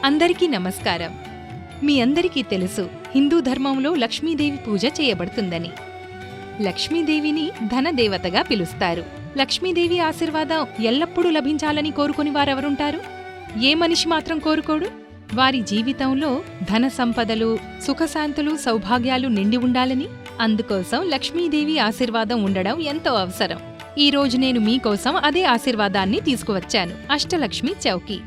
అందరికీ నమస్కారం. మీ అందరికీ తెలుసు, హిందూ ధర్మంలో లక్ష్మీదేవి పూజ చేయబడుతుందని. లక్ష్మీదేవిని ధనదేవతగా పిలుస్తారు. లక్ష్మీదేవి ఆశీర్వాదం ఎల్లప్పుడూ లభించాలని కోరుకుని వారెవరుంటారు? ఏ మనిషి మాత్రం కోరుకోడు? వారి జీవితంలో ధన సంపదలు, సుఖశాంతులు, సౌభాగ్యాలు నిండి ఉండాలని. అందుకోసం లక్ష్మీదేవి ఆశీర్వాదం ఉండడం ఎంతో అవసరం. ఈరోజు నేను మీకోసం అదే ఆశీర్వాదాన్ని తీసుకువచ్చాను, అష్టలక్ష్మి చౌకీ.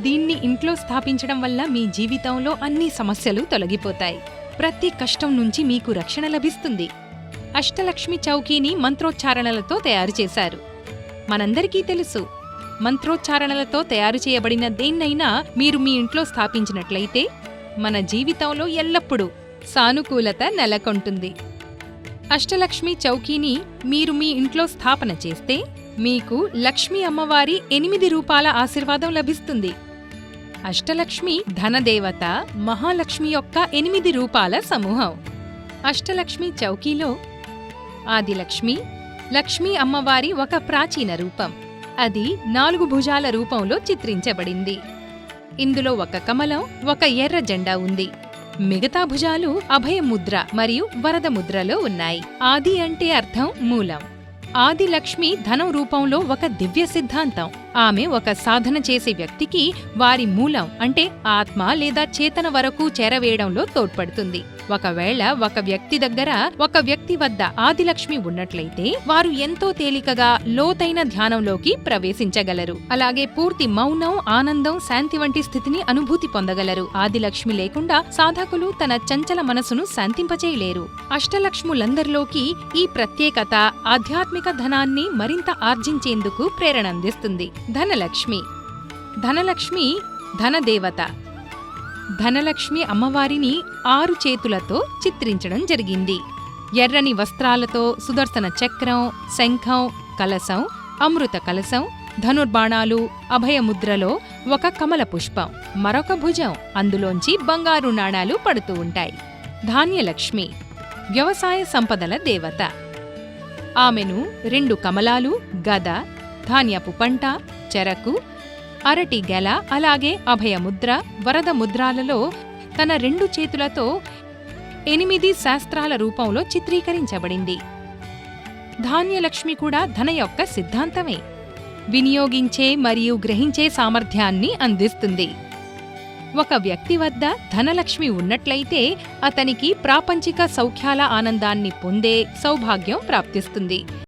దీన్ని ఇంట్లో స్థాపించడం వల్ల మీ జీవితంలో అన్ని సమస్యలు తొలగిపోతాయి. ప్రతి కష్టం నుంచి మీకు రక్షణ లభిస్తుంది. అష్టలక్ష్మి చౌకీని మంత్రోచ్చారణలతో తయారు చేశారు. మనందరికీ తెలుసు, మంత్రోచ్చారణలతో తయారు చేయబడిన దేన్నైనా మీరు మీ ఇంట్లో స్థాపించినట్లయితే మన జీవితంలో ఎల్లప్పుడూ సానుకూలత నెలకొంటుంది. అష్టలక్ష్మి చౌకీని మీరు మీ ఇంట్లో స్థాపన చేస్తే మీకు లక్ష్మీ అమ్మవారి 8 రూపాల ఆశీర్వాదం లభిస్తుంది. అష్టలక్ష్మి ధనదేవత మహాలక్ష్మి యొక్క 8 రూపాల సమూహం. అష్టలక్ష్మి చౌకీలో ఆదిలక్ష్మి, లక్ష్మీ అమ్మవారి ఒక ప్రాచీన రూపం. అది 4 భుజాల రూపంలో చిత్రించబడింది. ఇందులో ఒక కమలం, ఒక ఎర్ర జెండా ఉంది. మిగతా భుజాలు అభయముద్ర మరియు వరద ముద్రలో ఉన్నాయి. ఆది అంటే అర్థం మూలం. ఆదిలక్ష్మి ధనం రూపంలో ఒక దివ్య సిద్ధాంతం. ఆమె ఒక సాధన చేసే వ్యక్తికి వారి మూలం అంటే ఆత్మ లేదా చేతన వరకు చేరవేయడంలో తోడ్పడుతుంది. ఒకవేళ ఒక వ్యక్తి వద్ద ఆదిలక్ష్మి ఉన్నట్లయితే వారు ఎంతో తేలికగా లోతైన ధ్యానంలోకి ప్రవేశించగలరు. అలాగే పూర్తి మౌనం, ఆనందం, శాంతి వంటి స్థితిని అనుభూతి పొందగలరు. ఆదిలక్ష్మి లేకుండా సాధకులు తన చంచల మనసును శాంతింపచేయలేరు. అష్టలక్ష్ములందరిలోకి ఈ ప్రత్యేకత ఆధ్యాత్మిక ధనాన్ని మరింత ఆర్జించేందుకు ప్రేరణ అందిస్తుంది. ధనలక్ష్మి ధనదేవత. ధనలక్ష్మి అమ్మవారిని 6 చేతులతో చిత్రించడం జరిగింది. ఎర్రని వస్త్రాలతో సుదర్శన చక్రం, శంఖం, కలశం, అమృత కలశం, ధనుర్బాణాలు, అభయముద్రలో ఒక కమల పుష్పం, మరొక భుజం, అందులోంచి బంగారు నాణాలు పడుతూ ఉంటాయి. ధాన్యలక్ష్మి వ్యవసాయ సంపదల దేవత. ఆమెను 2 కమలాలు, గద, ధాన్యపు పంట, చెరకు, అరటి గెల, అలాగే అభయముద్ర, వరద ముద్రాలలో తన 2 చేతులతో 8 శాస్త్రాల రూపంలో చిత్రీకరించబడింది. ధాన్యలక్ష్మి కూడా ధన యొక్క సిద్ధాంతమే. వినియోగించే మరియు గ్రహించే సామర్థ్యాన్ని అందిస్తుంది. ఒక వ్యక్తి వద్ద ధనలక్ష్మి ఉన్నట్లయితే అతనికి ప్రాపంచిక సౌఖ్యాల ఆనందాన్ని పొందే సౌభాగ్యం ప్రాప్తిస్తుంది.